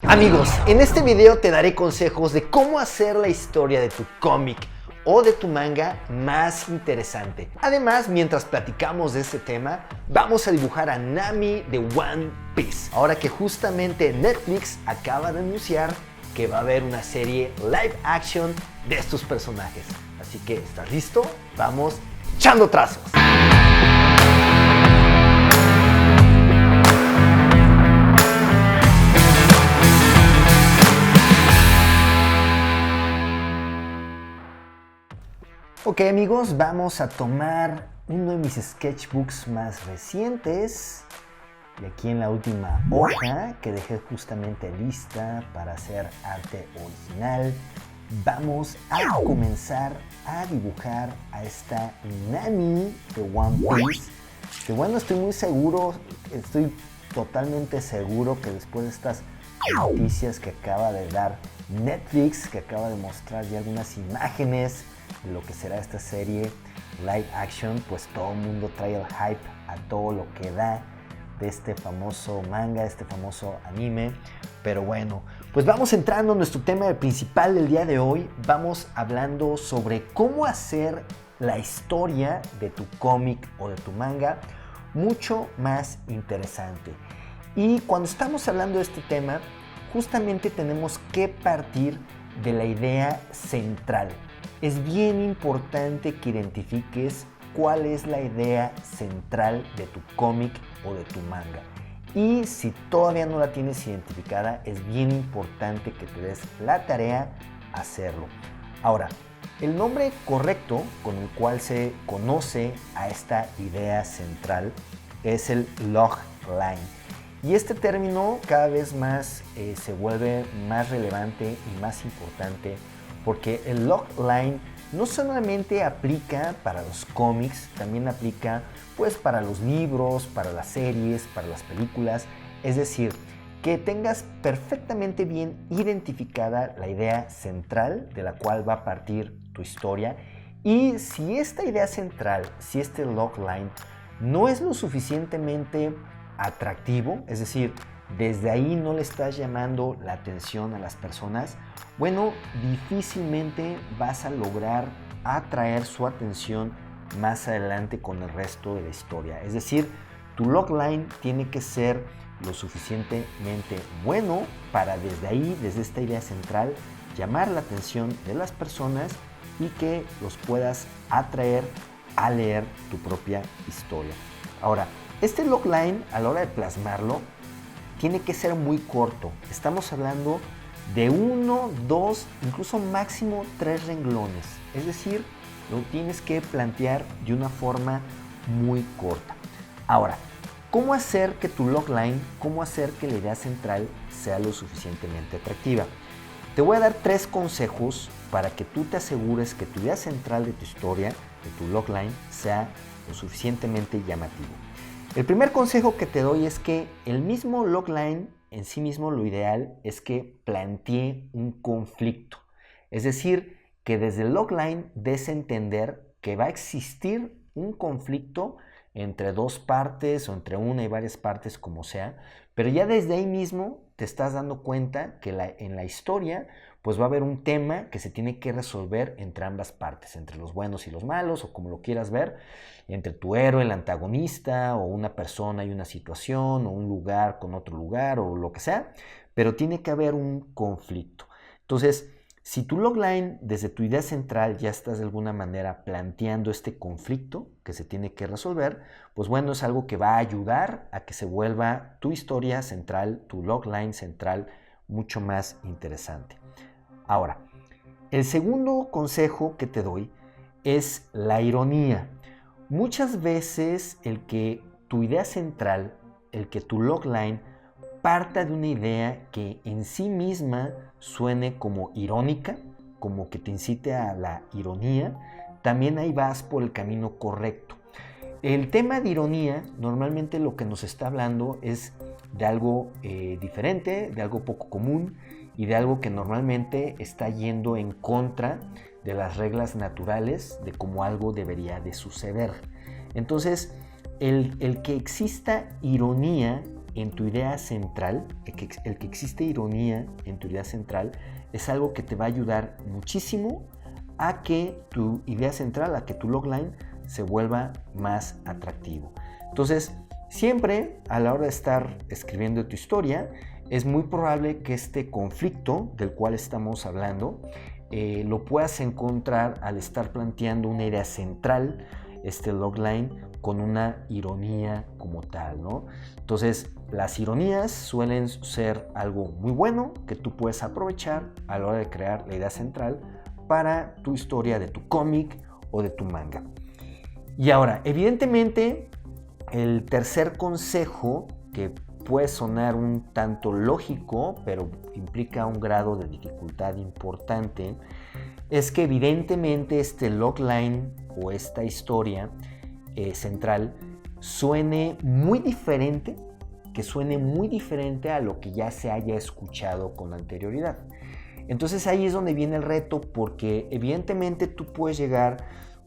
Amigos, en este video te daré consejos de cómo hacer la historia de tu cómic o de tu manga más interesante. Además, mientras platicamos de este tema, vamos a dibujar a Nami de One Piece. Ahora que justamente Netflix acaba de anunciar que va a haber una serie live action de estos personajes. Así que, ¿estás listo? Vamos echando trazos. Ok amigos, vamos a tomar uno de mis sketchbooks más recientes y aquí en la última hoja que dejé justamente lista para hacer arte original vamos a comenzar a dibujar a esta Nami de One Piece, que bueno, estoy totalmente seguro que después de estas noticias que acaba de dar Netflix, que acaba de mostrar ya algunas imágenes de lo que será esta serie live action, pues todo el mundo trae el hype a todo lo que da de este famoso manga, este famoso anime. Pero bueno, pues vamos entrando en nuestro tema principal del día de hoy. Vamos hablando sobre cómo hacer la historia de tu cómic o de tu manga mucho más interesante. Y cuando estamos hablando de este tema, justamente tenemos que partir de la idea central. Es bien importante que identifiques cuál es la idea central de tu cómic o de tu manga. Y si todavía no la tienes identificada, es bien importante que te des la tarea a hacerlo. Ahora, el nombre correcto con el cual se conoce a esta idea central es el logline. Y este término cada vez más se vuelve más relevante y más importante porque el logline no solamente aplica para los cómics, también aplica pues para los libros, para las series, para las películas. Es decir, que tengas perfectamente bien identificada la idea central de la cual va a partir tu historia. Y si esta idea central, si este logline no es lo suficientemente atractivo, es decir, desde ahí no le estás llamando la atención a las personas, bueno, difícilmente vas a lograr atraer su atención más adelante con el resto de la historia. Es decir, tu logline tiene que ser lo suficientemente bueno para desde ahí, desde esta idea central, llamar la atención de las personas y que los puedas atraer a leer tu propia historia. Ahora, este logline, a la hora de plasmarlo, tiene que ser muy corto. Estamos hablando de 1, 2, incluso máximo 3 renglones. Es decir, lo tienes que plantear de una forma muy corta. Ahora, ¿cómo hacer que tu logline, cómo hacer que la idea central sea lo suficientemente atractiva? Te voy a dar 3 consejos para que tú te asegures que tu idea central de tu historia, de tu logline, sea lo suficientemente llamativo. El primer consejo que te doy es que el mismo logline en sí mismo, lo ideal es que plantee un conflicto. Es decir, que desde el logline des a entender que va a existir un conflicto entre dos partes o entre una y varias partes, como sea, pero ya desde ahí mismo te estás dando cuenta que en la historia pues va a haber un tema que se tiene que resolver entre ambas partes, entre los buenos y los malos, o como lo quieras ver, entre tu héroe, el antagonista, o una persona y una situación, o un lugar con otro lugar, o lo que sea, pero tiene que haber un conflicto. Entonces, si tu logline, desde tu idea central, ya estás de alguna manera planteando este conflicto que se tiene que resolver, pues bueno, es algo que va a ayudar a que se vuelva tu historia central, tu logline central, mucho más interesante. Ahora, el segundo consejo que te doy es la ironía. Muchas veces el que tu idea central, el que tu logline parta de una idea que en sí misma suene como irónica, como que te incite a la ironía, también ahí vas por el camino correcto. El tema de ironía normalmente lo que nos está hablando es de algo diferente, de algo poco común y de algo que normalmente está yendo en contra de las reglas naturales de cómo algo debería de suceder. Entonces, el que exista ironía en tu idea central, el que existe ironía en tu idea central, es algo que te va a ayudar muchísimo a que tu idea central, a que tu logline se vuelva más atractivo. Entonces, siempre a la hora de estar escribiendo tu historia, es muy probable que este conflicto del cual estamos hablando lo puedas encontrar al estar planteando una idea central, este logline, con una ironía como tal, ¿no? Entonces, las ironías suelen ser algo muy bueno que tú puedes aprovechar a la hora de crear la idea central para tu historia de tu cómic o de tu manga. Y ahora, evidentemente, el tercer consejo, que puede sonar un tanto lógico, pero implica un grado de dificultad importante, es que evidentemente este logline o esta historia central suene muy diferente, a lo que ya se haya escuchado con anterioridad. Entonces ahí es donde viene el reto, porque evidentemente tú puedes llegar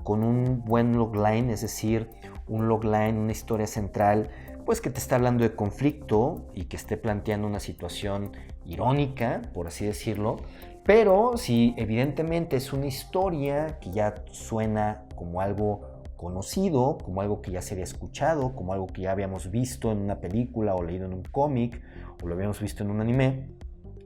con un buen logline, es decir, un logline, una historia central, pues que te está hablando de conflicto y que esté planteando una situación irónica, por así decirlo. Pero si evidentemente es una historia que ya suena como algo conocido, como algo que ya se había escuchado, como algo que ya habíamos visto en una película o leído en un cómic o lo habíamos visto en un anime,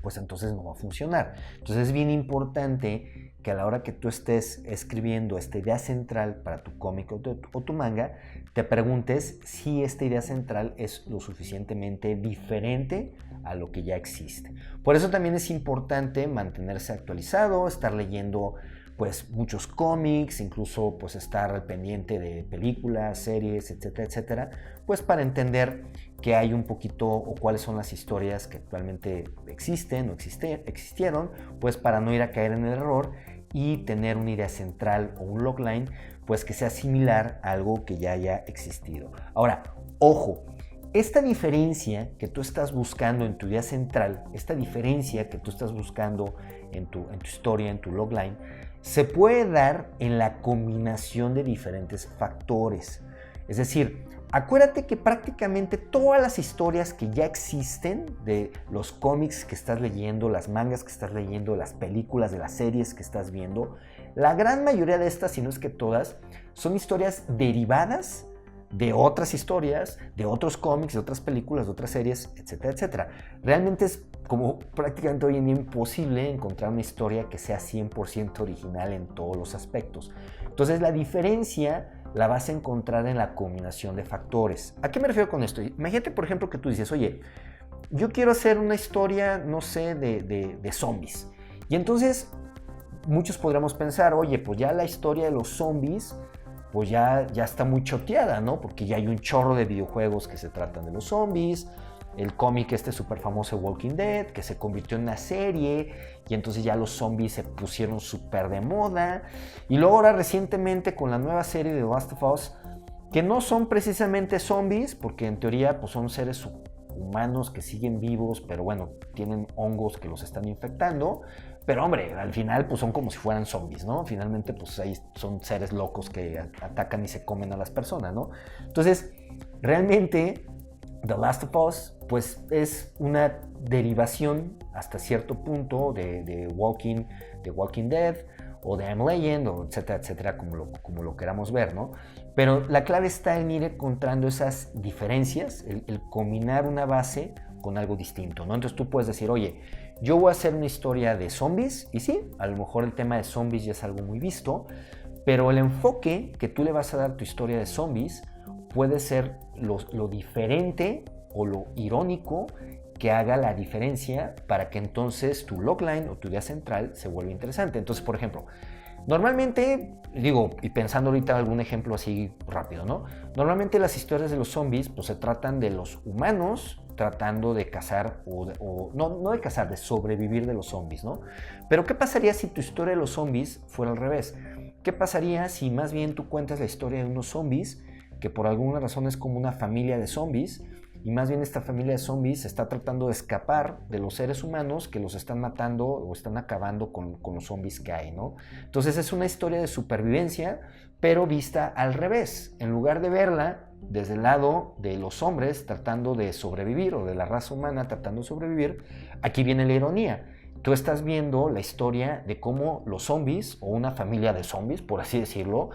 pues entonces no va a funcionar. Entonces es bien importante que a la hora que tú estés escribiendo esta idea central para tu cómic o tu manga, te preguntes si esta idea central es lo suficientemente diferente a lo que ya existe. Por eso también es importante mantenerse actualizado, estar leyendo pues muchos cómics, incluso pues estar al pendiente de películas, series, etcétera, etcétera, pues para entender qué hay un poquito o cuáles son las historias que actualmente existen o existieron, pues para no ir a caer en el error y tener una idea central o un logline pues que sea similar a algo que ya haya existido. Ahora, ojo, esta diferencia que tú estás buscando en tu idea central, esta diferencia que tú estás buscando en tu historia, en tu logline, se puede dar en la combinación de diferentes factores. Es decir, acuérdate que prácticamente todas las historias que ya existen, de los cómics que estás leyendo, las mangas que estás leyendo, las películas, de las series que estás viendo, la gran mayoría de estas, si no es que todas, son historias derivadas de otras historias, de otros cómics, de otras películas, de otras series, etcétera, etcétera. Realmente es como prácticamente hoy en día imposible encontrar una historia que sea 100% original en todos los aspectos. Entonces la diferencia la vas a encontrar en la combinación de factores. ¿A qué me refiero con esto? Imagínate, por ejemplo, que tú dices, oye, yo quiero hacer una historia, no sé, de zombies. Y entonces muchos podríamos pensar, oye, pues ya la historia de los zombies pues ya está muy choteada, ¿no? Porque ya hay un chorro de videojuegos que se tratan de los zombies, el cómic súper famoso Walking Dead, que se convirtió en una serie, y entonces ya los zombies se pusieron súper de moda, y luego ahora recientemente con la nueva serie de The Last of Us, que no son precisamente zombies, porque en teoría pues son seres humanos que siguen vivos, pero bueno, tienen hongos que los están infectando. Pero hombre, al final pues son como si fueran zombies, ¿no? Finalmente pues ahí son seres locos que atacan y se comen a las personas, ¿no? Entonces, realmente The Last of Us pues es una derivación hasta cierto punto de Walking Dead o de I'm Legend, o etcétera, etcétera, como lo queramos ver, ¿no? Pero la clave está en ir encontrando esas diferencias, el combinar una base con algo distinto, ¿no? Entonces tú puedes decir, oye, yo voy a hacer una historia de zombies, y sí, a lo mejor el tema de zombies ya es algo muy visto, pero el enfoque que tú le vas a dar a tu historia de zombies puede ser lo diferente o lo irónico que haga la diferencia para que entonces tu logline o tu idea central se vuelva interesante. Entonces, por ejemplo, normalmente, digo, y pensando ahorita algún ejemplo así rápido, ¿no? Normalmente las historias de los zombies pues se tratan de los humanos tratando de cazar, no de cazar, de sobrevivir de los zombies, ¿no? Pero ¿qué pasaría si tu historia de los zombies fuera al revés? ¿Qué pasaría si más bien tú cuentas la historia de unos zombies, que por alguna razón es como una familia de zombies, y más bien esta familia de zombies está tratando de escapar de los seres humanos que los están matando o están acabando con los zombies que hay, ¿no? Entonces es una historia de supervivencia, pero vista al revés. En lugar de verla desde el lado de los hombres tratando de sobrevivir o de la raza humana tratando de sobrevivir, aquí viene la ironía. Tú estás viendo la historia de cómo los zombies, o una familia de zombies, por así decirlo,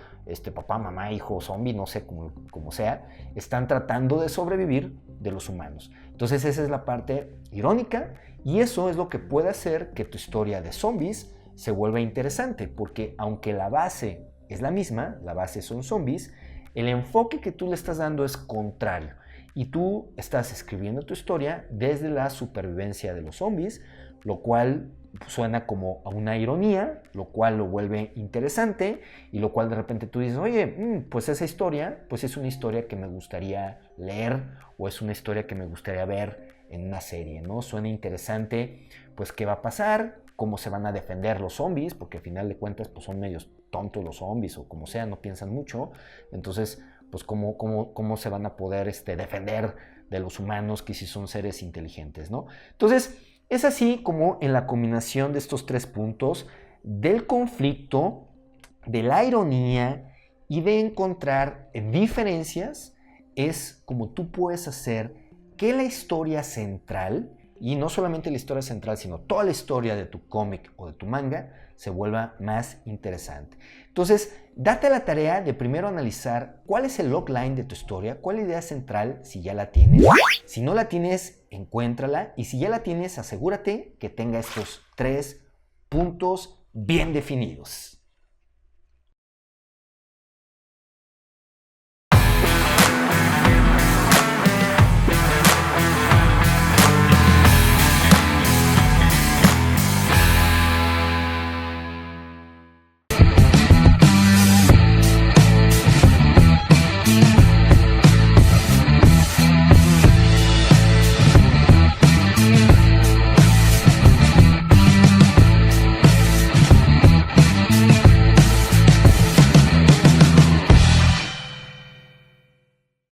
papá, mamá, hijo, zombie, no sé cómo sea, están tratando de sobrevivir de los humanos. Entonces esa es la parte irónica y eso es lo que puede hacer que tu historia de zombies se vuelva interesante, porque aunque la base es la misma, la base son zombies, el enfoque que tú le estás dando es contrario y tú estás escribiendo tu historia desde la supervivencia de los zombies, lo cual suena como a una ironía, lo cual lo vuelve interesante y lo cual de repente tú dices, oye, pues esa historia, pues es una historia que me gustaría leer o es una historia que me gustaría ver en una serie, ¿no? Suena interesante, pues qué va a pasar, cómo se van a defender los zombies, porque al final de cuentas pues son medios tontos los zombies o como sea, no piensan mucho, entonces pues cómo se van a poder defender de los humanos que sí son seres inteligentes, ¿no? Entonces, es así como en la combinación de estos tres puntos del conflicto, de la ironía y de encontrar diferencias, es como tú puedes hacer que la historia central, y no solamente la historia central, sino toda la historia de tu cómic o de tu manga, se vuelva más interesante. Entonces, date la tarea de primero analizar cuál es el logline de tu historia, cuál es la idea central, si ya la tienes. Si no la tienes, encuéntrala. Y si ya la tienes, asegúrate que tenga estos 3 puntos bien definidos.